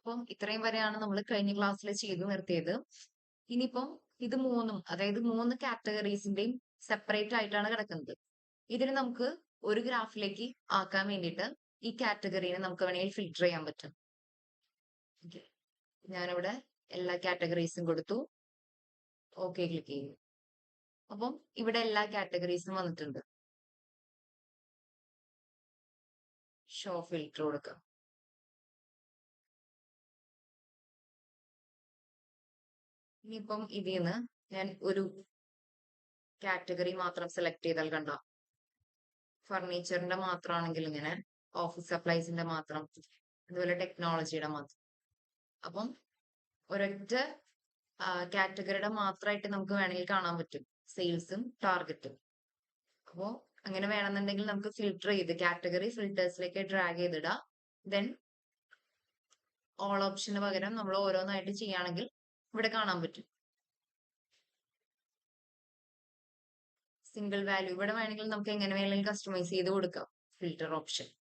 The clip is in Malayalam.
അപ്പം ഇത്രയും വരെയാണ് നമ്മൾ കഴിഞ്ഞ ക്ലാസ്സിൽ ചെയ്തു നിർത്തിയത്. ഇനിയിപ്പം ഇത് മൂന്നും, അതായത് 3 കാറ്റഗറീസിന്റെയും സെപ്പറേറ്റ് ആയിട്ടാണ് കിടക്കുന്നത്. ഇതിന് നമുക്ക് ഒരു ഗ്രാഫിലേക്ക് ആക്കാൻ വേണ്ടിയിട്ട് ഈ കാറ്റഗറീനെ നമുക്ക് വേണമെങ്കിൽ ഫിൽട്ടർ ചെയ്യാൻ പറ്റും. ഓക്കെ, ഞാനിവിടെ എല്ലാ കാറ്റഗറീസും കൊടുത്തു. ഓക്കെ ക്ലിക്ക് ചെയ്യും. അപ്പം ഇവിടെ എല്ലാ കാറ്റഗറീസും വന്നിട്ടുണ്ട്. ഷോ ഫിൽട്ടർ കൊടുക്കാം. ഇനിയിപ്പം ഇതിൽ നിന്ന് ഞാൻ ഒരു കാറ്റഗറി മാത്രം സെലക്ട് ചെയ്താൽ കണ്ടോ, ഫർണിച്ചറിന്റെ മാത്രമാണെങ്കിൽ ഇങ്ങനെ, ഓഫീസ് സപ്ലൈസിന്റെ മാത്രം, അതുപോലെ ടെക്നോളജിയുടെ മാത്രം. അപ്പം ഒരൊറ്റ കാറ്റഗറിയുടെ മാത്രമായിട്ട് നമുക്ക് വേണമെങ്കിൽ കാണാൻ പറ്റും സെയിൽസും ടാർഗറ്റും. അപ്പോൾ അങ്ങനെ വേണമെന്നുണ്ടെങ്കിൽ നമുക്ക് ഫിൽട്ടർ ചെയ്ത് കാറ്റഗറി ഫിൽറ്റേഴ്സിലേക്ക് ഡ്രാഗ് ചെയ്തിടാം. ദെൻ ഓൾ ഓപ്ഷന് പകരം നമ്മൾ ഓരോന്നായിട്ട് ചെയ്യുകയാണെങ്കിൽ ഇവിടെ കാണാൻ പറ്റും. സിംഗിൾ വാല്യൂ ഇവിടെ വേണമെങ്കിൽ നമുക്ക് എങ്ങനെ വേണമെങ്കിലും കസ്റ്റമൈസ് ചെയ്ത് കൊടുക്കാം ഫിൽട്ടർ ഓപ്ഷൻ.